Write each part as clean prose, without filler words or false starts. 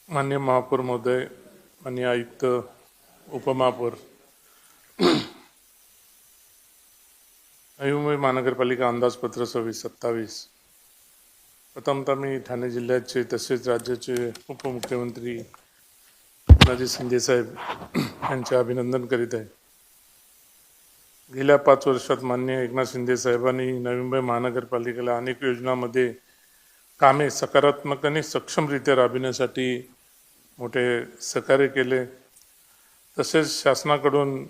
माननीय महापौर महोदय, माननीय आयुक्त, उपमहापौर, नवी मुंबई महानगरपालिका अंदाजपत्र 26-27. प्रथमतः मी ठाणे जिल्ह्याचे तसेच राज्याचे उपमुख्यमंत्री एकनाथजी शिंदे साहेब यांचे अभिनंदन करीत आहे. गेल्या 5 वर्षात माननीय एकनाथ शिंदे साहेबांनी नवी मुंबई महानगरपालिकेला अनेक योजनांमध्ये कामे सकारात्मक आणि सक्षमरित्या राबविण्यासाठी मोठे सहकार्य केले. तसेच शासनाकडून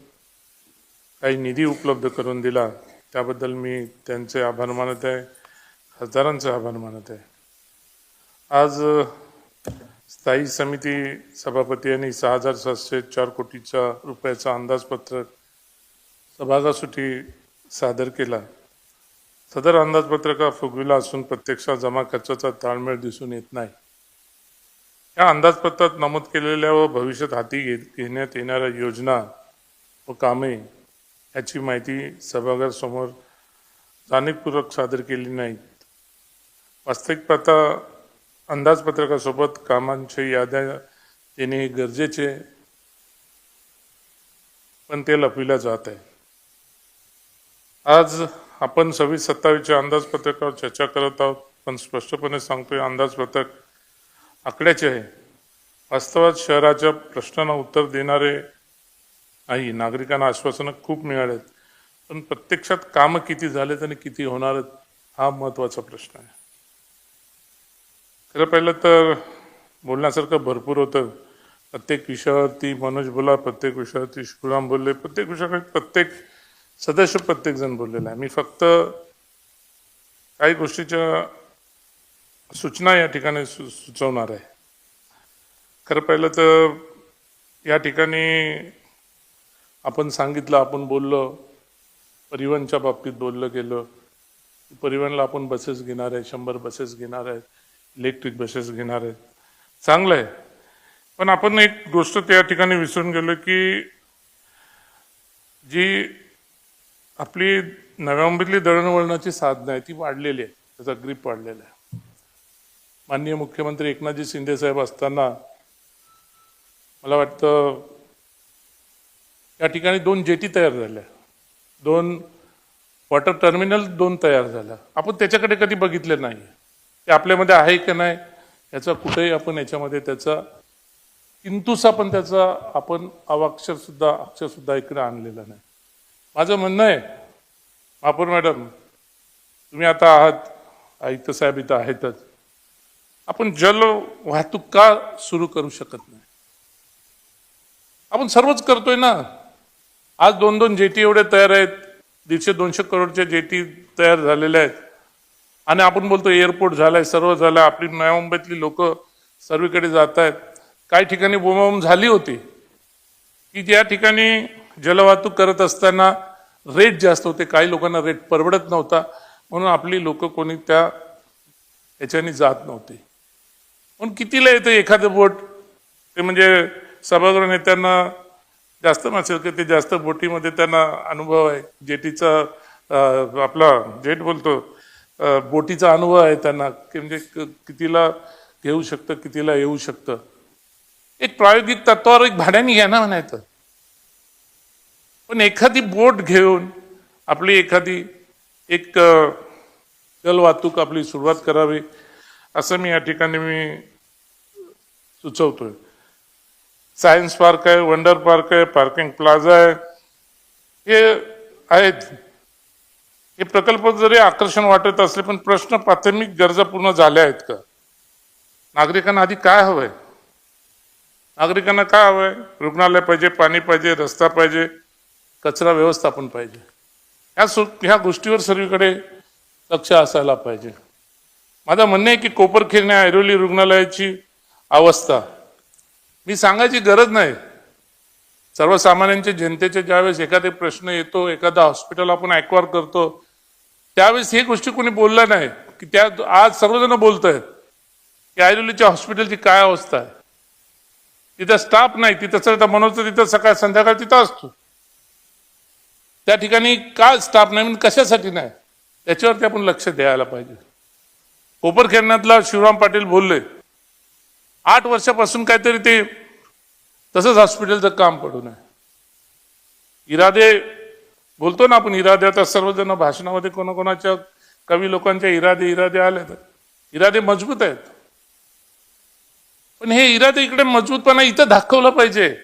काही निधी उपलब्ध करून दिला, त्याबद्दल मी त्यांचे आभार मानत आहे, खासदारांचे आभार मानत आहे. आज स्थायी समिती सभापती यांनी 6,704 कोटीचा रुपयाचा अंदाजपत्रक सभागृहासाठी सादर केला. सदर अंदाजपत्रक फुगविला असून प्रत्यक्षात जमा खर्चाचा ताळमेळ दिसून येत नाही. या अंदाजपत्रात नमूद केलेल्या व भविष्यात हाती घेण्यात येणाऱ्या योजना व कामे याची माहिती सभागृहासमोर जाणीवपूर्वक सादर केली नाहीत. वास्तविक पाहता अंदाजपत्रकासोबत कामांच्या याद्या देणे गरजेचे, पण ते लपविल्या जात आहे. आज आपण 26-27च्या अंदाजपत्रकावर चर्चा करत आहोत, पण स्पष्टपणे सांगतोय अंदाजपत्रक आकड्याचे आहे. वास्तवात शहराच्या प्रश्नांना उत्तर देणारे नाही. नागरिकांना आश्वासनं खूप मिळालेत, पण प्रत्यक्षात कामं किती झालेत आणि किती होणार आहेत हा महत्त्वाचा प्रश्न आहे. खरं पाहिलं तर बोलण्यासारखं भरपूर होतं. प्रत्येक विषयावरती मनोज बोला, प्रत्येक विषयावरती शिवराम बोलले, प्रत्येक विषयावर प्रत्येक सदस्य प्रत्येकजण बोललेला आहे. मी फक्त काही गोष्टीच्या सूचना या ठिकाणी सुचवणार आहे. खरं पाहिलं तर या ठिकाणी आपण सांगितलं, आपण बोललो, परिवहनच्या बाबतीत बोललं गेलं. परिवहनला आपण बसेस घेणार आहे, 100 बसेस घेणार आहेत, इलेक्ट्रिक बसेस घेणार आहेत, चांगलं आहे. पण आपण एक गोष्ट त्या ठिकाणी विसरून गेलो की जी आपली नव्या मुंबईतली दळणवळणाची साधनं आहे ती वाढलेली आहे, त्याचा ग्रीप वाढलेला आहे. माननीय मुख्यमंत्री एकनाथजी शिंदे साहेब असताना मला वाटतं या ठिकाणी 2 जेटी तयार झाल्या, 2 वॉटर टर्मिनल 2 तयार झाल्या. आपण त्याच्याकडे कधी बघितले नाही. ते आपल्यामध्ये आहे की नाही याचा कुठेही आपण याच्यामध्ये त्याचा किंतुसा पण त्याचा आपण अक्षरसुद्धा इकडे आणलेला नाही. माझं म्हणणं आहे, महापौर मॅडम तुम्ही आता आहात, आयुक्त साहेब इथं आहेतच, आपण जल वाहतूक का सुरू करू शकत नाही? आपण सर्वच करतोय ना. आज 2-2 जेटी एवढे तयार आहेत, 150-200 करोडच्या जेटी तयार झालेल्या आहेत आणि आपण बोलतो एअरपोर्ट झालाय, सर्व झालं. आपली नव्या मुंबईतली लोक सर्वीकडे जात आहेत. काही ठिकाणी बोंबाबोंब झाली होती की ज्या ठिकाणी जलवाहतूक करत असताना रेट जास्त होते, काही लोकांना रेट परवडत नव्हता, म्हणून आपली लोक कोणी त्या ह्याच्याने जात नव्हते. म्हणून कितीला येतं एखादं बोट, ते म्हणजे सभागृह नेत्यांना जास्त नसेल की ते जास्त बोटीमध्ये त्यांना अनुभव आहे, जेटीचा आपला जेट बोलतो बोटीचा अनुभव आहे त्यांना, की म्हणजे कितीला घेऊ शकतं, कितीला येऊ शकतं. एक प्रायोगिक तत्वावर एक भाड्याने घ्या ना म्हणायचं. पण एखादी बोट घेऊन आपली एखादी एक जलवाहतूक आपली सुरुवात करावी असं मी या ठिकाणी सुचवतोय. सायन्स पार्क आहे, वंडर पार्क आहे, पार्किंग प्लाझा आहे, हे आहेत. हे प्रकल्प जरी आकर्षण वाटत असले पण प्रश्न प्राथमिक गरजा पूर्ण झाल्या आहेत का? नागरिकांना आधी काय हवंय? नागरिकांना काय हवंय? रुग्णालय पाहिजे, पाणी पाहिजे, रस्ता पाहिजे, कचरा व्यवस्थापन पाहिजे. ह्या गोष्टीवर सर्वीकडे लक्ष असायला पाहिजे. माझं म्हणणं आहे की कोपरखैरणे ऐरोली रुग्णालयाची अवस्था मी सांगायची गरज नाही. सर्वसामान्यांच्या जनतेच्या ज्यावेळेस एखादा प्रश्न येतो, एखादा हॉस्पिटल आपण ॲक्वायर करतो, त्यावेळेस हे गोष्टी कोणी बोलल्या नाही की त्या आज सर्वजण बोलत आहेत की ऐरोलीच्या हॉस्पिटलची काय अवस्था आहे. तिथं स्टाफ नाही, तिथं मनोज तिथं सकाळ संध्याकाळ तिथं असतो, त्या ठिकाणी का स्टाफ नाही, म्हणजे कशासाठी नाही, त्याच्यावरती आपण लक्ष द्यायला पाहिजे. कोपरखैरण्यातला शिवराम पाटील बोलले, 8 वर्षापासून काहीतरी ते तसंच हॉस्पिटलचं काम पडून आहे. इरादे बोलतो ना आपण, इरादे. आता सर्वजण भाषणामध्ये कोणाकोणाच्या कवी लोकांच्या इरादे आले, तर इरादे मजबूत आहेत. पण हे इरादे इकडे मजबूतपणा इथं दाखवलं पाहिजे.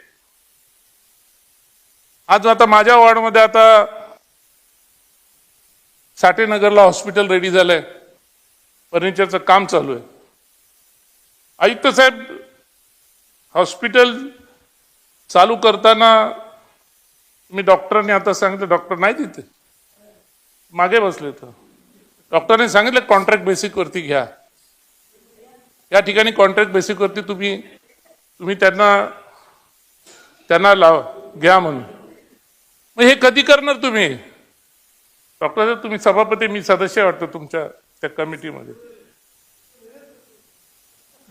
आज आता माझ्या वॉर्डमध्ये आता साठेनगरला हॉस्पिटल रेडी झालंय, फर्निचरचं काम चालू आहे. आयुक्त साहेब, हॉस्पिटल चालू करताना मी डॉक्टरांनी आता सांगितलं, डॉक्टर नाही तिथे मागे बसले, तर डॉक्टरने सांगितलं कॉन्ट्रॅक्ट बेसिकवरती घ्या. या ठिकाणी कॉन्ट्रॅक्ट बेसिकवरती तुम्ही त्यांना लावा, घ्या म्हणून. मग हे कधी करणार तुम्ही? डॉक्टर साहेब, तुम्ही सभापती, मी सदस्य वाटतो तुमच्या त्या कमिटीमध्ये.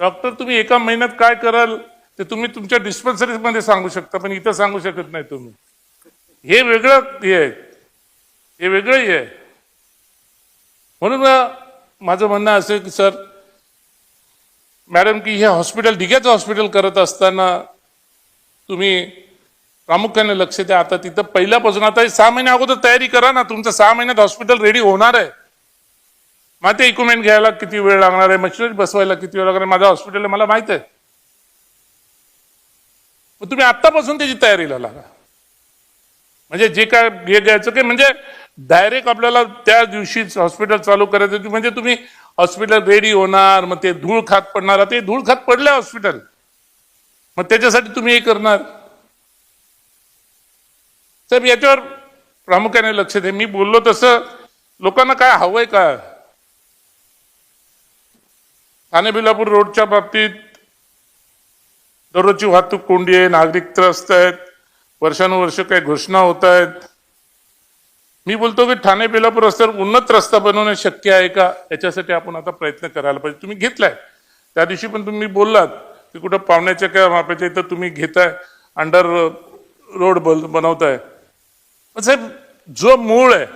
डॉक्टर, तुम्ही एका महिन्यात काय कराल ते तुम्ही तुमच्या डिस्पेन्सरीमध्ये सांगू शकता, पण इथं सांगू शकत नाही तुम्ही. हे वेगळं हे आहे, हे वेगळं हे आहे. म्हणून माझं म्हणणं असं की सर, मॅडम, की हे हॉस्पिटल दिघ्याचं हॉस्पिटल करत असताना तुम्ही प्रामुख्याने लक्ष द्या. आता तिथं पहिल्यापासून आता 6 महिन्या अगोदर तयारी करा ना. तुमचं 6 महिन्यात हॉस्पिटल रेडी होणार आहे. मग ते इक्विपमेंट घ्यायला किती वेळ लागणार आहे, मशिनरी बसवायला किती वेळ लागणार आहे, माझं हॉस्पिटल आहे, मला माहित आहे. मग तुम्ही आत्तापासून त्याची तयारीला लागा. म्हणजे जे काय हे घ्यायचं काय, म्हणजे डायरेक्ट आपल्याला त्या दिवशीच हॉस्पिटल चालू करायचं, म्हणजे तुम्ही हॉस्पिटल रेडी होणार, मग ते धूळ खात पडणार. ते धूळ खात पडलं हॉस्पिटल, मग त्याच्यासाठी तुम्ही हे करणार. साहेब, याच्यावर प्रामुख्याने लक्ष द्या. मी बोललो तसं लोकांना काय हवंय का? ठाणे बेलापूर रोडच्या बाबतीत दररोजची वाहतूक कोंडी आहे, नागरिक त्रस्त आहेत, वर्षानुवर्ष काही घोषणा होत आहेत. मी बोलतो की ठाणे बेलापूर रस्त्यावर उन्नत रस्ता बनवणे शक्य आहे का, याच्यासाठी आपण आता प्रयत्न करायला पाहिजे. तुम्ही घेतलाय, त्या दिवशी पण तुम्ही बोललात की कुठं पाहुण्याच्या काय मापाच्या इथं तुम्ही घेताय, अंडर रोड बनवताय. साहेब, जो मूळ आहे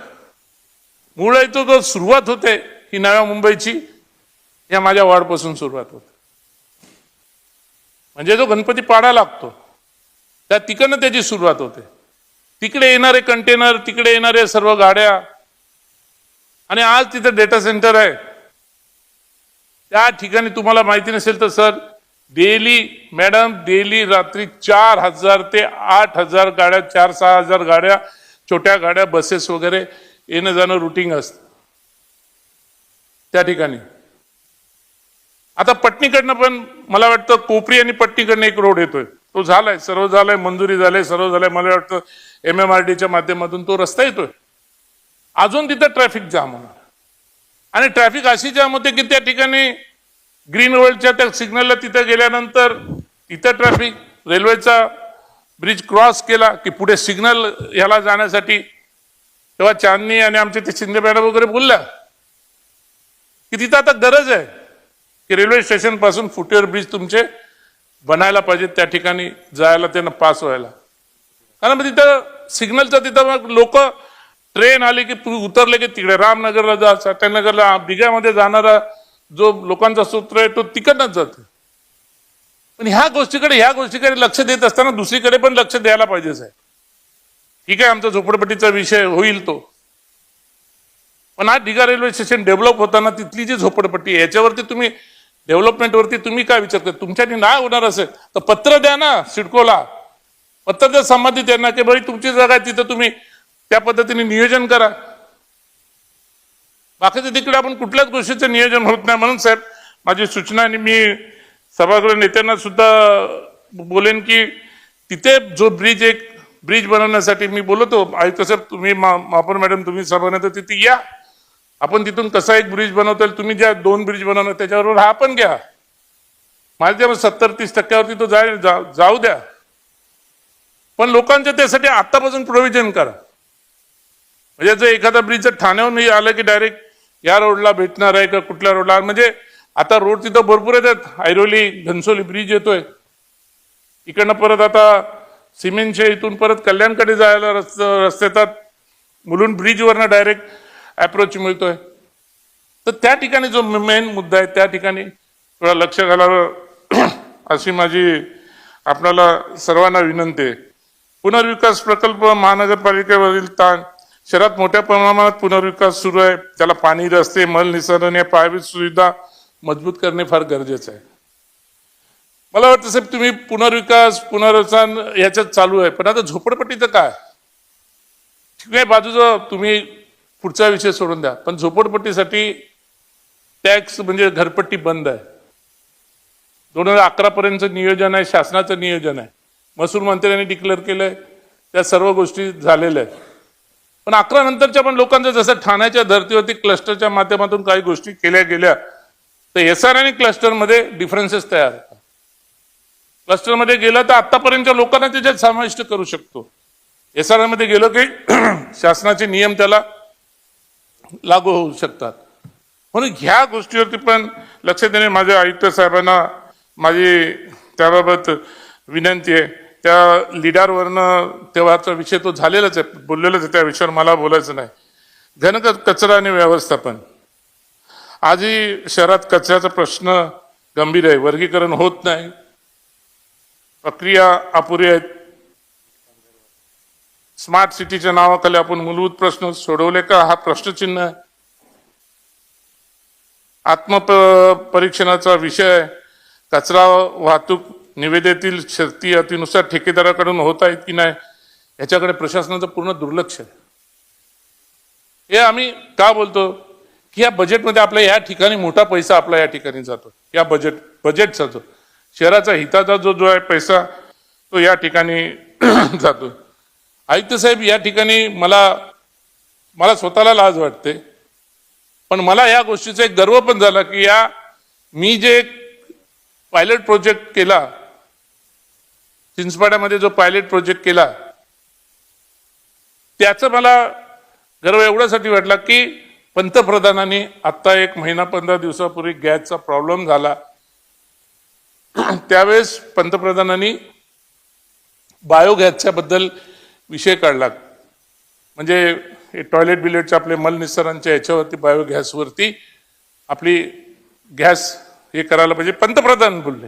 तो जो सुरुवात होते ही नव्या मुंबईची, या माझ्या वॉर्डपासून सुरुवात होते. म्हणजे जो गणपती पाडा लागतो त्या तिकडनं त्याची सुरुवात होते. तिकडे येणारे कंटेनर, तिकडे येणारे सर्व गाड्या, आणि आज तिथे डेटा सेंटर आहे. त्या ठिकाणी तुम्हाला माहिती नसेल तर सर, डेली रात्री 4000 ते 8000 गाड्या, 4-6 हजार गाड्या, छोट्या गाड्या, बसेस वगैरे येणं जाणं रुटीन असतं त्या ठिकाणी. आता पटणीकडनं पण मला वाटतं कोपरी आणि पटणीकडनं एक रोड येतोय, तो झालाय, सर्व झालाय, मंजुरी झालाय, सर्व झालाय. मला वाटतं MMRDच्या माध्यमातून तो रस्ता येतोय. अजून तिथं ट्रॅफिक जाम होणार, आणि ट्रॅफिक अशी जाम होते की त्या ठिकाणी ग्रीन वर्ल्डच्या त्या सिग्नलला तिथं गेल्यानंतर तिथं ट्रॅफिक, रेल्वेचा ब्रिज क्रॉस केला की पुढे सिग्नल याला जाण्यासाठी. तेव्हा चांदणी आणि आमचे ते शिंदे मॅडम वगैरे बोलल्या की तिथं आता गरज आहे की रेल्वे स्टेशन पासून फुटेवर ब्रिज तुमचे बनायला पाहिजे, त्या ठिकाणी जायला, त्यांना पास व्हायला. कारण मग तिथं सिग्नलचं तिथं मग लोक ट्रेन आली की उतरले की तिकडे रामनगरला जा, साठेनगरला, दिघ्यामध्ये जाणारा जो लोकांचा सूत्र आहे तो तिकडनंच जातो. पण ह्या गोष्टीकडे लक्ष देत असताना दुसरीकडे पण लक्ष द्यायला पाहिजे साहेब. ठीक आहे, आमचा झोपडपट्टीचा विषय होईल तो, पण आज दिघा रेल्वे स्टेशन डेव्हलप होताना तिथली जी झोपडपट्टी आहे याच्यावरती तुम्ही डेव्हलपमेंटवरती तुम्ही काय विचार करता? तुमच्यानी नाही होणार असेल तर पत्र द्या ना सिडकोला, पत्र द्या संबंधित यांना की बाई तुमची जागा आहे तिथं तुम्ही त्या पद्धतीने नियोजन करा. बाकीच्या तिकडे आपण कुठल्याच गोष्टीचं नियोजन होत नाही. म्हणून साहेब, माझी सूचना, आणि मी सभागृह नेत्यांना सुद्धा बोलेन की तिथे जो ब्रिज बनवण्यासाठी मी बोलतो, आयुक्त साहेब तुम्ही, महापौर मॅडम तुम्ही सभागृह तिथे या, आपण तिथून कसा एक ब्रिज बनवता येईल, तुम्ही ज्या 2 ब्रिज बनवणार त्याच्याबरोबर हा पण घ्या. माझ्या 70-30% तो जाऊ द्या, पण लोकांच्या त्यासाठी आतापासून प्रोव्हिजन करा. म्हणजे जर एखादा ब्रिज ठाण्याहून आलं की डायरेक्ट या रोडला भेटणार आहे का कुठल्या रोडला, म्हणजे आता रोड तिथं भरपूर येतात. ऐरोली घनसोली ब्रिज येतोय, इकडनं परत आता सिमेंटच्या इथून परत कल्याणकडे जायला रस्ते येतात, मुलुंड ब्रिजवरनं डायरेक्ट अप्रोच मिळतोय. तर त्या ठिकाणी जो मेन मुद्दा आहे त्या ठिकाणी थोडा लक्ष घालावं अशी माझी आपल्याला सर्वांना विनंती आहे. पुनर्विकास प्रकल्प महानगरपालिकेवरील ताण. शहरात मोठ्या प्रमाणात पुनर्विकास सुरू आहे. त्याला पाणी, रस्ते, मलनिस्सारण या पायाभूत सुविधा मजबूत करणे फार गरजेचं आहे. मला वाटतं साहेब तुम्ही पुनर्विकास पुनर्वसन याच्यात चालू आहे, पण आता झोपडपट्टीचं काय? ठीक आहे, बाजूचं तुम्ही पुढचा विषय सोडून द्या, पण झोपडपट्टीसाठी टॅक्स म्हणजे घरपट्टी बंद आहे. 2011 पर्यंतचं नियोजन आहे, शासनाचं नियोजन आहे, महसूल मंत्र्यांनी डिक्लेअर केलंय, त्या सर्व गोष्टी झालेल्या आहेत. पण 11 नंतरच्या पण लोकांचं जसं ठाण्याच्या धर्तीवरती क्लस्टरच्या माध्यमातून काही गोष्टी केल्या गेल्या, तर एसआर आणि क्लस्टरमध्ये डिफरन्सेस तयार होतात. क्लस्टरमध्ये गेलं तर आतापर्यंतच्या लोकांना त्याच्यात समाविष्ट करू शकतो. एसआर मध्ये गेलो की शासनाचे नियम त्याला लागू होऊ शकतात. म्हणून ह्या गोष्टीवरती पण लक्ष देणे माझ्या आयुक्त साहेबांना माझी त्याबाबत विनंती आहे. त्या लिडारवरनं तेव्हाचा विषय तो झालेलाच आहे, बोललेलाच आहे, त्या विषयावर मला बोलायचं नाही. घनकचरा आणि व्यवस्थापन. आजही शहरात कचऱ्याचा प्रश्न गंभीर आहे. वर्गीकरण होत नाही, प्रक्रिया अपुरी आहेत. स्मार्ट सिटीच्या नावाखाली आपण मूलभूत प्रश्न सोडवले का, हा प्रश्नचिन्ह आहे. आत्मपरीक्षणाचा विषय. कचरा वाहतूक निविदेतील शर्ती अटीनुसार ठेकेदाराकडून होत आहेत की नाही, याच्याकडे प्रशासनाचं पूर्ण दुर्लक्ष आहे. हे आम्ही का बोलतो की या बजेटमध्ये आपल्या या ठिकाणी मोठा पैसा आपला या ठिकाणी जातो. या बजेटचा जो शहराचा हिताचा जो आहे पैसा, तो या ठिकाणी जातो. आयुक्त साहेब, या ठिकाणी मला स्वतःला लाज वाटते, पण मला या गोष्टीचा एक गर्व पण झाला की मी जे पायलट प्रोजेक्ट केला, चिंचपाड्यामध्ये जो पायलट प्रोजेक्ट केला, त्याचं मला गर्व एवढ्यासाठी वाटला की पंतप्रधानांनी आता 1 महिना 15 दिवसापूर्वी गॅसचा प्रॉब्लेम झाला, त्यावेळेस पंतप्रधानांनी बायोगॅसच्या बद्दल विषय काढला. म्हणजे टॉयलेट बिलेटच्या आपले मलनिस्सारांच्या याच्यावरती बायोगॅसवरती आपली गॅस हे करायला पाहिजे, पंतप्रधान बोलले.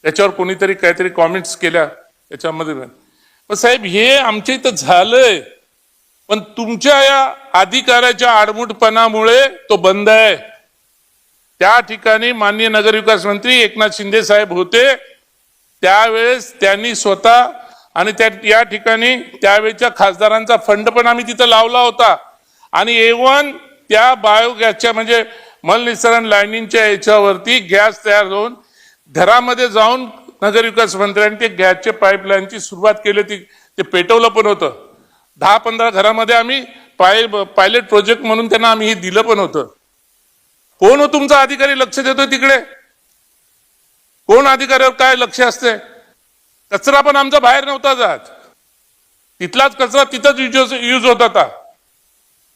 त्याच्यावर कोणीतरी काहीतरी कॉमेंट्स केल्या त्याच्यामध्ये. पण साहेब, हे आमच्या इथं झालंय, पण तुमच्या या अधिकाऱ्याच्या आडमुठपणामुळे तो बंद आहे. त्या ठिकाणी माननीय नगरविकास मंत्री एकनाथ शिंदे साहेब होते, त्यावेळेस त्यांनी स्वतः आणि या ठिकाणी त्यावेळेच्या खासदारांचा फंड पण आम्ही तिथं लावला होता. आणि एवन त्या बायोगॅसच्या म्हणजे मलनिस्सारण लाईनींच्या याच्यावरती गॅस तयार होऊन घरामध्ये जाऊन नगरविकास मंत्र्यांनी ते गॅसचे पाईपलाईनची सुरुवात केली. ते पेटवलं पण होतं. 10-15 घरामध्ये आम्ही पायलट प्रोजेक्ट म्हणून त्यांना आम्ही हे दिलं पण होतं. कोण हो तुमचा अधिकारी लक्ष देतोय तिकडे? कोण अधिकाऱ्यावर काय लक्ष असते? कचरा पण आमचा बाहेर नव्हता जात, तिथलाच कचरा तिथंच यूज होत होता.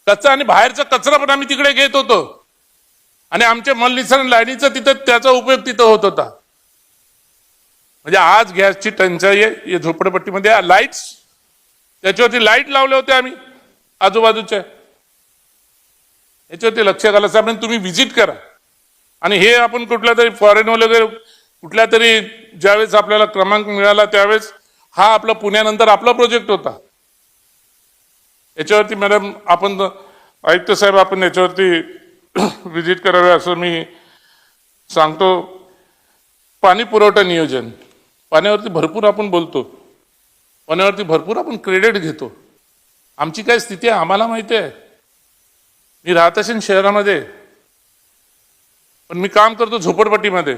कचरा आणि बाहेरचा कचरा पण आम्ही तिकडे घेत होतो आणि आमच्या मलनिस्सारण लाईनीचा तिथं त्याचा उपयोग तिथं होत होता. म्हणजे आज गॅसची टंचाई आहे. झोपडपट्टीमध्ये लाईट्स, त्याच्यावरती लाईट लावले होते आम्ही आजूबाजूच्या, याच्यावरती लक्ष घाला. साहेब, तुम्ही व्हिजिट करा. आणि हे आपण कुठल्या तरी फॉरेन वगैरे कुठल्या तरी ज्यावेळेस आपल्याला क्रमांक मिळाला त्यावेळेस हा आपला पुण्यानंतर आपला प्रोजेक्ट होता. याच्यावरती मॅडम आपण आयुक्त साहेब आपण याच्यावरती व्हिजिट करावे असं मी सांगतो. पाणी पुरवठा नियोजन. पाण्यावरती भरपूर आपण बोलतो, पाण्यावरती भरपूर आपण क्रेडिट घेतो. आमची काय स्थिती आहे आम्हाला माहिती आहे. मी राहत असेल शहरामध्ये, पण मी काम करतो झोपडपट्टीमध्ये.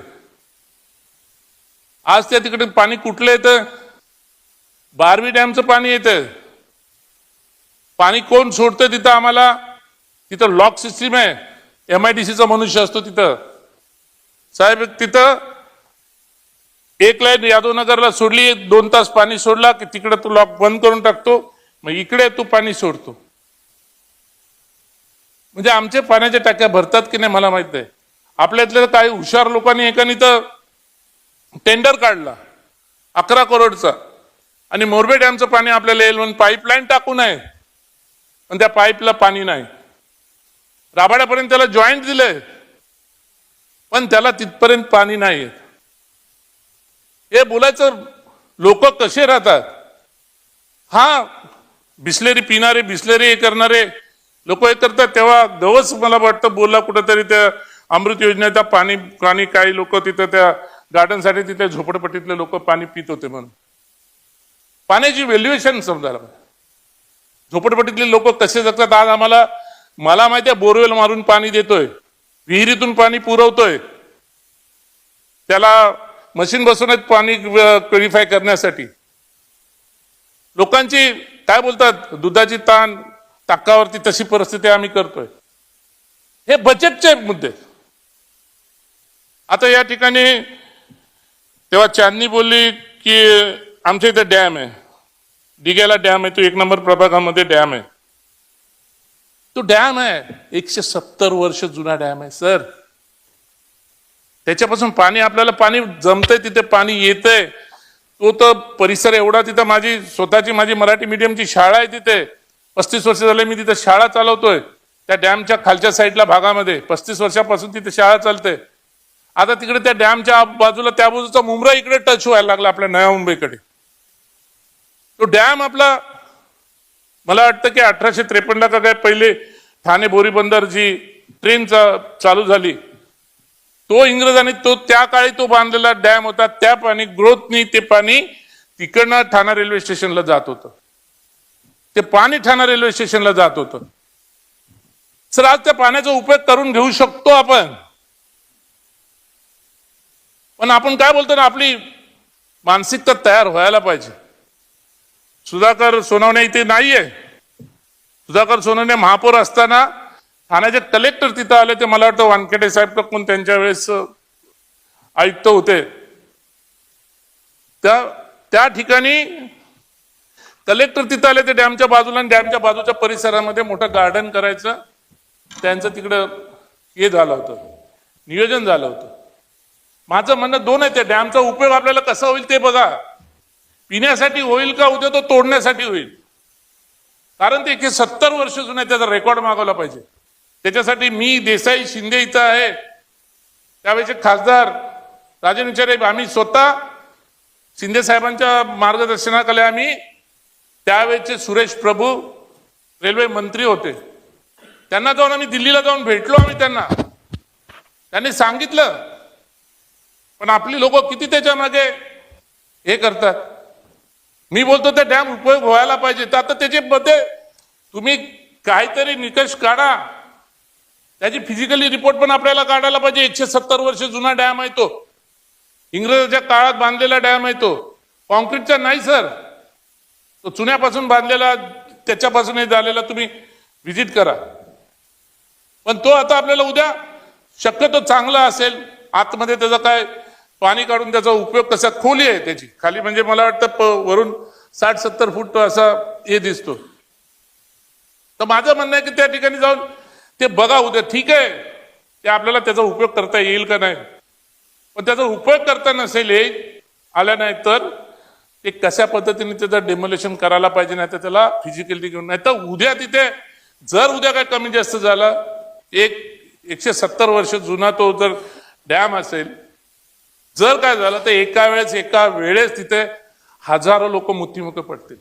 आज त्या तिकडे पाणी कुठलं येतं? बारवी डॅमचं पाणी येतं. पाणी कोण सोडतं तिथं? आम्हाला तिथं लॉक सिस्टीम आहे. MIDCचा मनुष्य असतो तिथं. साहेब, तिथं एक लाईन यादवनगरला सोडली, 2 तास पाणी सोडला की तिकडे तो लॉक बंद करून टाकतो, मग इकडे तो पाणी सोडतो. म्हणजे आमचे पाण्याच्या टाक्या भरतात की नाही मला माहित आहे. आपल्यातल्या काही हुशार लोकांनी एकाने तर टेंडर काढला 11 करोडचा आणि मोरबे डॅमचं पाणी आपल्याला येईल म्हणून पाईपलाईन टाकू नये, पण त्या पाईपला पाणी नाही. राबाड्यापर्यंत त्याला जॉईंट दिलंय, पण त्याला तिथपर्यंत पाणी नाही येत. हे बोलायचं लोक कसे राहतात. हा बिस्लेरी पिणारे बिस्लेरी हे करणारे लोक हे करतात तेव्हा गवस मला वाटतं बोलला कुठेतरी त्या अमृत योजनेचा पाणी काही लोक तिथं त्या गार्डनसाठी तिथे झोपडपट्टीतले लोक पाणी पित होते म्हणून. पाण्याची व्हॅल्युएशन समजायला पाहिजे. झोपडपट्टीतले लोक कसे जगतात आज मला माहिती आहे. बोरवेल मारून पाणी देतोय, विहिरीतून पाणी पुरवतोय, त्याला मशीन बसवून पाणी प्युरिफाय करण्यासाठी. लोकांची काय बोलतात दुधाची ताकावरती तशी परिस्थिती आम्ही करतोय. हे बजेटचे मुद्दे. आता या ठिकाणी तेव्हा चांदणी बोलली की आमच्या इथे डॅम आहे, दिघ्याला डॅम आहे, तो 1 नंबर प्रभागामध्ये डॅम आहे. तो डॅम आहे 170 वर्ष जुना डॅम आहे सर. त्याच्यापासून पाणी जमतंय, तिथे पाणी येतंय. तो तर परिसर एवढा, तिथं माझी मराठी मीडियमची शाळा आहे तिथे. 35 वर्ष झाले मी तिथे शाळा चालवतोय त्या डॅमच्या खालच्या साईडला भागामध्ये. 35 वर्षापासून तिथे शाळा चालते. आता तिकडे त्या डॅमच्या बाजूला त्या बाजूचा मुंब्रा इकडे टच व्हायला लागला आपल्या नव्या मुंबईकडे. तो डॅम आपला मला वाटतं की 1853 का काय पहिले ठाणे बोरीबंदर जी ट्रेन चालू झाली तो इंग्रजांनी त्या काळी तो बांधलेला डॅम होता. त्या पाणी ग्रोथनी ते पाणी तिकडनं ठाणा रेल्वे स्टेशनला जात होतं. ते पाणी ठाणा रेल्वे स्टेशनला जात होतं. सर आज त्या पाण्याचा उपयोग करून घेऊ शकतो आपण. पण आपण काय बोलतो ना, आपली मानसिकता तयार व्हायला पाहिजे. सुधाकर सोनवणे इथे नाहीये. सुधाकर सोनवणे महापौर असताना ठाण्याचे कलेक्टर तिथं आले. ते मला वाटतं वानखेडे साहेब कोण त्यांच्या वेळेस आयुक्त होते. त्या ठिकाणी कलेक्टर तिथं आले. ते डॅमच्या बाजूला आणि डॅमच्या बाजूच्या परिसरामध्ये मोठं गार्डन करायचं त्यांचं तिकडं हे झालं होतं, नियोजन झालं होतं. माझं म्हणणं दोन आहे. त्या डॅमचा उपयोग आपल्याला कसा होईल ते बघा. पिण्यासाठी होईल का उद्या तो तोडण्यासाठी होईल. कारण ते 170 वर्ष जुना त्याचा रेकॉर्ड मागवला पाहिजे. त्याच्यासाठी मी देसाई शिंदे इथं आहे, त्यावेळेचे खासदार राजन विचारे, आम्ही स्वतः शिंदे साहेबांच्या मार्गदर्शनाखाली आम्ही त्यावेळेचे सुरेश प्रभू रेल्वे मंत्री होते, त्यांना जाऊन आम्ही दिल्लीला जाऊन भेटलो. आम्ही त्यांनी सांगितलं. पण आपली लोक किती त्याच्या मागे हे करतात. मी बोलतो त्या डॅम उपयोग व्हायला पाहिजे. तर आता त्याच्यामध्ये तुम्ही काहीतरी निकष काढा. त्याची फिजिकली रिपोर्ट पण आपल्याला काढायला पाहिजे. 170 वर्ष जुना डॅम आहे तो, इंग्रजांच्या काळात बांधलेला डॅम आहे तो. कॉन्क्रीटचा नाही सर, तो चुन्यापासून बांधलेला, त्याच्यापासूनही झालेला. तुम्ही व्हिजिट करा. पण तो आता आपल्याला उद्या शक्यतो चांगला असेल. आतमध्ये त्याचा काय पाणी काढून त्याचा उपयोग कसा, खोली आहे त्याची खाली, म्हणजे मला वाटतं वरून 60-70 फूट असा हे दिसतो. तर माझं म्हणणं आहे की त्या ठिकाणी जाऊन ते बघा उद्या. ठीक आहे ते आपल्याला त्याचा उपयोग करता येईल का नाही, पण त्याचा उपयोग करता नसेल आला नाही तर ते कशा पद्धतीने त्याचं डेमोलेशन करायला पाहिजे. नाही तर त्याला फिजिकली घेऊन, नाही तर उद्या तिथे जर उद्या काय कमी जास्त झालं, 170 वर्ष जुना तो जर डॅम असेल, जर काय झालं तर एका वेळेस तिथे हजारो लोक मृत्युमुखी पडतील.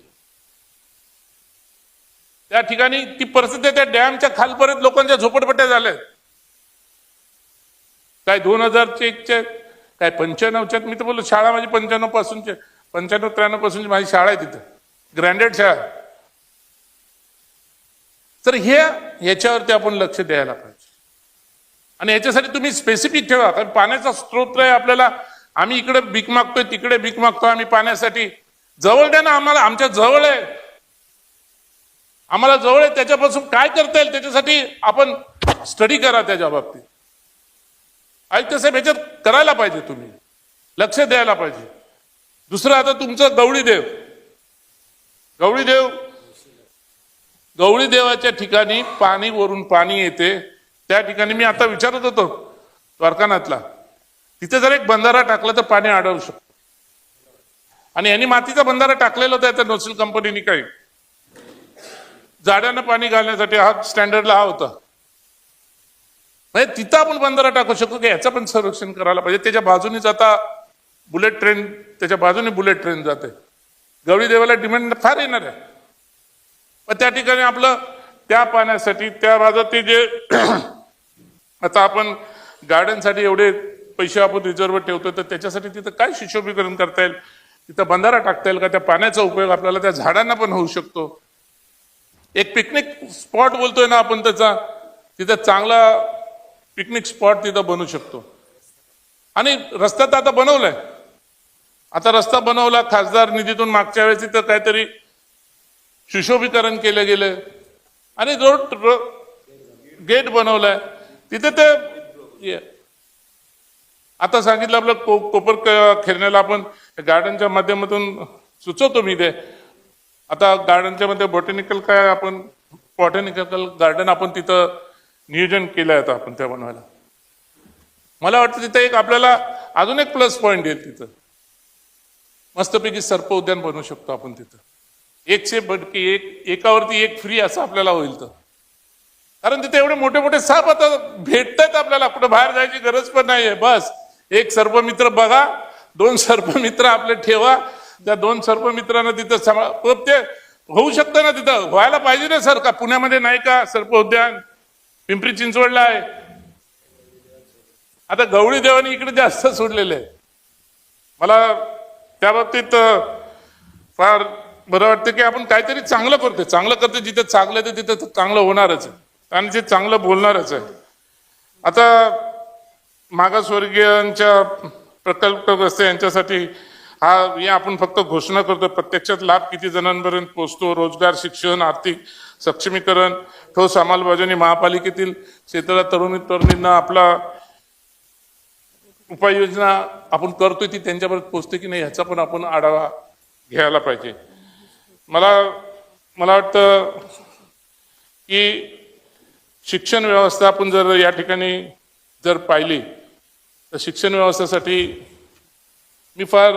त्या ठिकाणी ती परिस्थिती त्या डॅमच्या खालपर्यंत लोकांच्या झोपडपट्ट्या झाल्या. काय 2001च्या काय 95च्या, मी तर बोललो शाळा माझी 95-93 पासूनची माझी शाळा आहे तिथे, ग्रँडेड शाळा. तर ह्याच्यावरती आपण लक्ष द्यायला पाहिजे. आणि याच्यासाठी तुम्ही स्पेसिफिक ठेवा. कारण पाण्याचा स्रोत आहे आपल्याला. आम्ही इकडे भीक मागतोय, तिकडे भीक मागतोय आम्ही पाण्यासाठी. जवळ द्या ना आम्हाला, आमच्या जवळ आहे, आम्हाला जवळ आहे. त्याच्यापासून काय करता येईल त्याच्यासाठी आपण स्टडी करा त्याच्या बाबतीत. आयुक्त साहेब याच्यात करायला पाहिजे, तुम्ही लक्ष द्यायला पाहिजे. दुसरं आता तुमचं गवळी देवाच्या ठिकाणी पाणी वरून पाणी येते. त्या ठिकाणी मी आता विचारत होतो द्वारकानाथला, तिथे जर एक बंधारा टाकला तर पाणी अडवू शकतो. आणि यांनी मातीचा बंधारा टाकलेला होता त्या नोसेल कंपनीने, काही झाडांना पाणी घालण्यासाठी हा स्टँडर्डला हा होता. म्हणजे तिथं आपण बंधारा टाकू शकतो की याचं पण संरक्षण करायला पाहिजे. त्याच्या बाजूनेच आता बुलेट ट्रेन, त्याच्या बाजूने बुलेट ट्रेन जाते. गवळी देवाला डिमांड फार येणार आहे, पण त्या ठिकाणी आपलं त्या पाण्यासाठी त्या बाजूत ते जे आता आपण गार्डनसाठी एवढे पैसे आपण रिझर्व ठेवतो, तर त्याच्यासाठी तिथं काय सुशोभीकरण करता येईल, तिथं बंधारा टाकता येईल का, त्या पाण्याचा उपयोग आपल्याला त्या झाडांना पण होऊ शकतो. एक पिकनिक स्पॉट बोलतोय ना आपण त्याचा, तिथं चांगला पिकनिक स्पॉट तिथं बनवू शकतो. आणि रस्ता तर आता बनवलाय, आता रस्ता बनवला खासदार निधीतून, मागच्या वेळेस तिथं काहीतरी सुशोभीकरण केलं गेलं आणि रोड गेट बनवलाय तिथे. ते आता सांगितलं आपलं कोपर खेळण्याला आपण गार्डनच्या माध्यमातून सुचवतो मी ते. आता गार्डनच्या मध्ये बॉटॅनिकल काय आपण बॉटॅनिकल गार्डन आपण तिथं नियोजन केलंय आता आपण त्या बनवायला. मला वाटतं तिथं एक आपल्याला अजून एक प्लस पॉईंट येईल. तिथं मस्तपैकी सर्प उद्यान बनवू शकतो आपण तिथं. एकशे बडकी एकावरती एक फ्री असं आपल्याला होईल. तर कारण तिथे एवढे मोठे मोठे साप आता भेटतात आपल्याला, कुठं बाहेर जायची गरज पण नाहीये. बस एक सर्पमित्र बघा, 2 सर्पमित्र आपले ठेवा, त्या 2 सर्पमित्रांना तिथं ते होऊ शकतं ना. तिथं व्हायला पाहिजे ना सर. का पुण्यामध्ये नाही का सर्प उद्यान? पिंपरी चिंचवडला आहे. आता गवळी देवानी इकडे जास्त सोडलेले आहे. मला त्या बाबतीत फार बरं वाटतं की आपण काहीतरी चांगलं करतोय. चांगलं करतोय, जिथे चांगलं आहे तिथे चांगलं होणारच आहे आणि ते चांगलं बोलणारच आहे. आता मागासवर्गीयांच्या प्रकल्पग्रस्त यांच्यासाठी हे आपण फक्त घोषणा करतो, प्रत्यक्षात लाभ किती जणांपर्यंत पोहोचतो? रोजगार, शिक्षण, आर्थिक सक्षमीकरण, ठोस अंमलबजावणी, महापालिकेतील क्षेत्रात तरुणींना आपला उपाययोजना आपण करतोय ती त्यांच्यापर्यंत पोहोचते की नाही ह्याचा पण आपण आढावा घ्यायला पाहिजे. मला वाटतं की शिक्षण व्यवस्था आपण जर या ठिकाणी जर पाहिली तर शिक्षण व्यवस्थेसाठी मी फार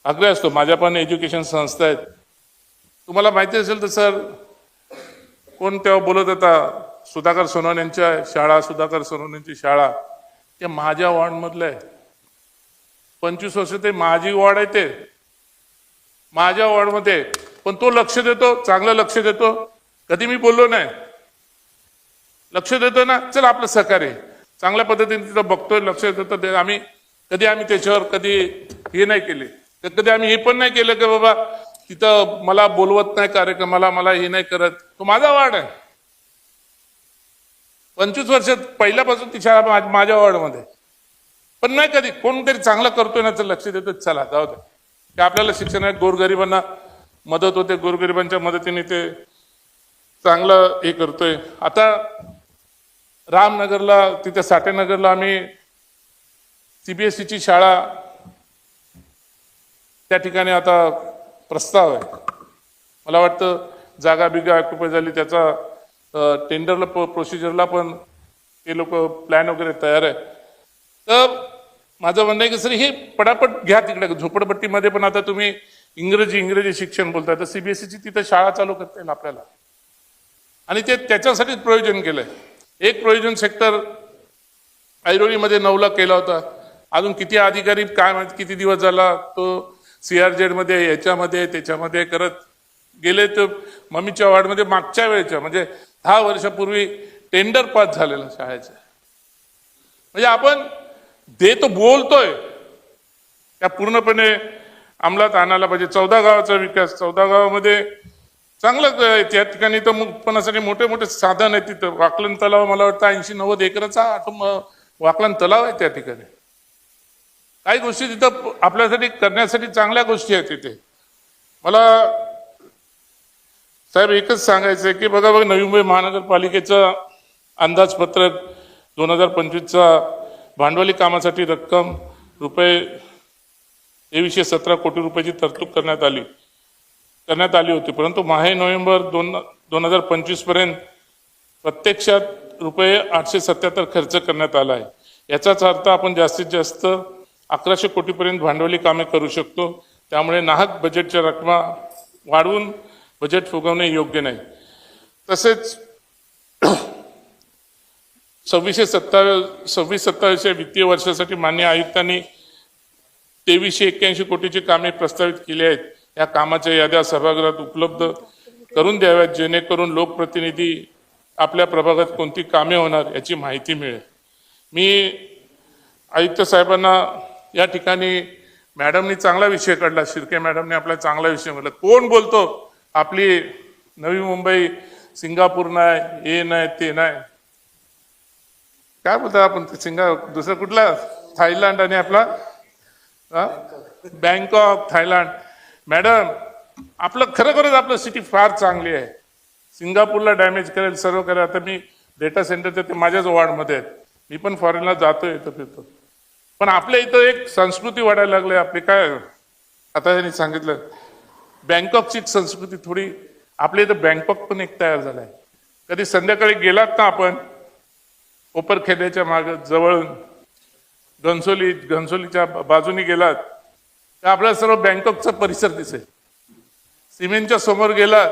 आग्रह असतो. माझ्या पण एज्युकेशन संस्था आहेत. तुम्हाला माहिती असेल तर सर, कोण तेव्हा बोलत होता, सुधाकर सोनवणे यांच्या शाळा, सुधाकर सोनवणे यांची शाळा, ते माझ्या वॉर्डमधलं आहे. 25 वर्ष ते माझी वॉर्ड आहे, ते माझ्या वॉर्डमध्ये. पण तो लक्ष देतो, चांगलं लक्ष देतो. कधी मी बोललो नाही, लक्ष देतो ना. चल आपलं सहकार्य चांगल्या पद्धतीने तिथं बघतोय, लक्ष देतो. आम्ही त्याच्यावर कधी हे नाही केले, कधी आम्ही हे पण नाही केलं की बाबा तिथं मला बोलवत नाही कार्यक्रमाला, मला हे नाही करत. तो माझा वार्ड आहे. 25 वर्षात पहिल्यापासून ती शाळा माझ्या वॉर्डमध्ये. पण नाही कधी कोणतरी चांगलं करतोय ना तर लक्ष देतो, चला जाऊ दे, की आपल्याला शिक्षणात गोरगरिबांना मदत होते, गोरगरिबांच्या मदतीने ते चांगलं हे करतोय. आता रामनगरला, तिथे साठेनगरला आम्ही CBSEची शाळा, त्या ठिकाणी आता प्रस्ताव आहे. मला वाटतं जागा बिगा ऑक्युपाय झाली, त्याचा टेंडरला प्रोसिजरला पण ते लोक प्लॅन वगैरे तयार आहे. तर माझं म्हणणं आहे की सर हे पटापट घ्या. तिकडे झोपडपट्टीमध्ये पण आता तुम्ही इंग्रजी शिक्षण बोलताय, तर CBSEची तिथं शाळा चालू करता येईल आपल्याला. आणि ते त्याच्यासाठीच प्रयोजन केलंय. एक प्रयोजन सेक्टर ऐरोलीमध्ये 9ला केला होता. अजून किती अधिकारी काय माहिती किती दिवस झाला तो CRZ मध्ये याच्यामध्ये त्याच्यामध्ये करत गेले. तर मम्मीच्या वार्डमध्ये मागच्या वेळेच्या म्हणजे 10 वर्षापूर्वी टेंडर पास झालेलं शाळेचं. म्हणजे आपण देतो, बोलतोय, त्या पूर्णपणे अंमलात आणायला पाहिजे. 14 गावाचा विकास, 14 गावामध्ये चांगलं त्या ठिकाणी तर उत्पन्नासाठी मोठे मोठे साधन आहे. तिथं वाकलन तलाव, मला वाटतं 80-90 एकराचा वाकलन तलाव आहे त्या ठिकाणी. काही गोष्टी तिथं आपल्यासाठी करण्यासाठी चांगल्या गोष्टी आहेत तिथे. मला साहेब एकच सांगायचंय की बघा नवी मुंबई महानगरपालिकेचं अंदाजपत्रक 2025चा भांडवली कामासाठी रक्कम रुपये 2317 कोटी रुपयाची तरतूद करण्यात आली होती. परंतु नोव्हेंबर 2025 पर्यंत प्रत्यक्षात रुपये 877 खर्च करण्यात आला आहे. याचाच अर्थ आपण जास्तीत जास्त 1100 कोटीपर्यंत भांडवली कामे करू शकतो. त्यामुळे नाहक बजेटच्या रकमा वाढवून बजेट फुगवणे योग्य नाही. तसेच 26-27 वित्तीय वर्षासाठी माननीय आयुक्तांनी 2381 कोटीची कामे प्रस्तावित केली आहेत. या कामाच्या याद्या सभागृहात उपलब्ध करून द्याव्यात, जेणेकरून लोकप्रतिनिधी आपल्या प्रभागात कोणती कामे होणार याची माहिती मिळेल. मी आयुक्त साहेबांना या ठिकाणी मॅडमनी चांगला विषय काढला, शिर्के मॅडमने आपला चांगला विषय म्हटलं. कोण बोलतो आपली नवी मुंबई सिंगापूर नाही, हे नाही ते नाही, काय बोलतो आपण दुसरं कुठला थायलंड आणि आपला बँकॉक थायलंड. मॅडम आपलं खरोखरच आपलं सिटी फार चांगली आहे. सिंगापूरला डॅमेज करेल, सर्व करेल. आता मी डेटा सेंटरच्या ते माझ्याच वॉर्डमध्ये आहेत, मी पण फॉरेनला जातोय, येतो फिरतो. पण आपल्या इथं एक संस्कृती वाढायला लागली. आपली काय आता त्यांनी सांगितलं बँकॉकची संस्कृती थोडी आपल्या इथं बँकॉक पण एक तयार झालाय. कधी संध्याकाळी गेलात ना आपण कोपरखेड्याच्या मागे जवळ घनसोलीच्या बाजूनी गेलात तर आपल्याला सर्व बँकॉकचा परिसर दिसेल. सिमेंटच्या समोर गेला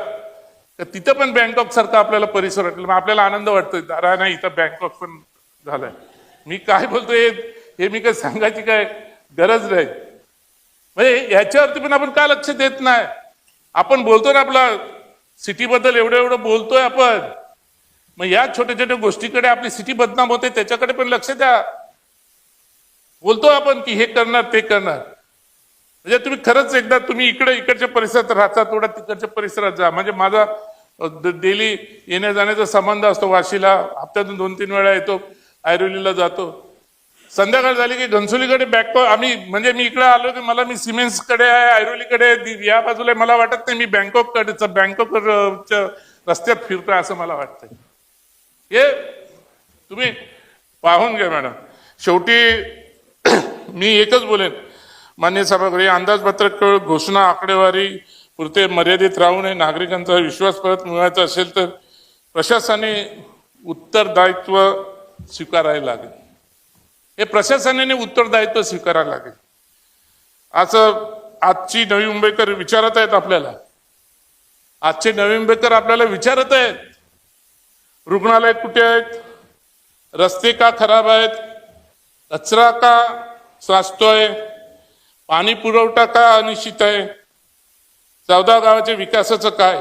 तर तिथं पण बँकॉक सारखा आपल्याला परिसर वाटेल. आपल्याला आनंद वाटतोय, नाही इथं बँकॉक पण झालाय. मी काय बोलतोय हे मी काय सांगायची काय गरज नाही. म्हणजे याच्यावरती पण आपण का लक्ष देत नाही. आपण बोलतो ना आपला सिटीबद्दल एवढं बोलतोय आपण, मग या छोट्या छोट्या गोष्टीकडे आपली सिटी बदनाम होते त्याच्याकडे पण लक्ष द्या. बोलतो आपण की हे करणार ते करणार, म्हणजे तुम्ही खरंच एकदा तुम्ही इकडच्या परिसरात राहता, थोडा तिकडच्या परिसरात जा. म्हणजे माझा डेली येण्या जाण्याचा संबंध असतो. वाशीला हप्त्यातून 2-3 वेळा येतो, ऐरोलीला जातो. संध्याकाळ झाली की घनसोलीकडे आम्ही म्हणजे मी इकडे आलो की मला मी सिमेंट्सकडे आहे, ऐरोलीकडे या बाजूला. मला वाटत नाही मी बँकॉक रस्त्यात फिरतोय असं मला वाटतंय. हे तुम्ही पाहून घ्या मॅडम. शेवटी मी एकच बोलेन मान्य सभागृह, अंदाजपत्रक केवळ घोषणा आकडेवारी पुरते मर्यादित राहू नये. नागरिकांचा विश्वास परत मिळवायचा असेल तर प्रशासनाने उत्तरदायित्व स्वीकारायला लागेल. हे प्रशासनाने उत्तरदायित्व स्वीकारायला लागेल. असं आजची नवी मुंबईकर विचारत आहेत आपल्याला. आजचे नवी मुंबईकर आपल्याला विचारत आहेत रुग्णालय कुठे आहेत, रस्ते का खराब आहेत, कचरा का साचतोय, पाणी पुरवठा का अनिश्चित आहे, 14 गावाच्या विकासाचं काय.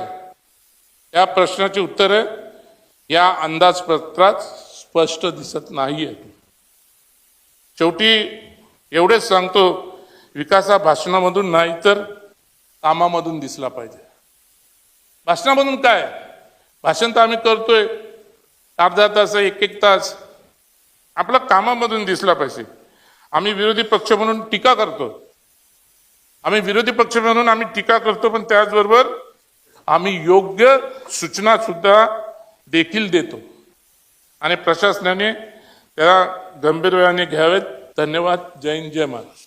या प्रश्नाची उत्तरे या अंदाजपत्रात स्पष्ट दिसत नाहीये. शेवटी एवढेच सांगतो, विकास हा भाषणामधून नाही तर कामामधून दिसला पाहिजे. भाषणामधून काय, भाषण तर आम्ही करतोय अर्धा तास 1-1 तास, आपला कामामधून दिसला पाहिजे. आम्ही विरोधी पक्ष म्हणून टीका करतो, आम्ही टीका करतो, पण त्याचबरोबर आम्ही योग्य सूचना सुद्धा देखील देतो आणि प्रशासनाने त्याला गंभीरपणे घ्यावेत. धन्यवाद. जय हिंद, जय महाराष्ट्र.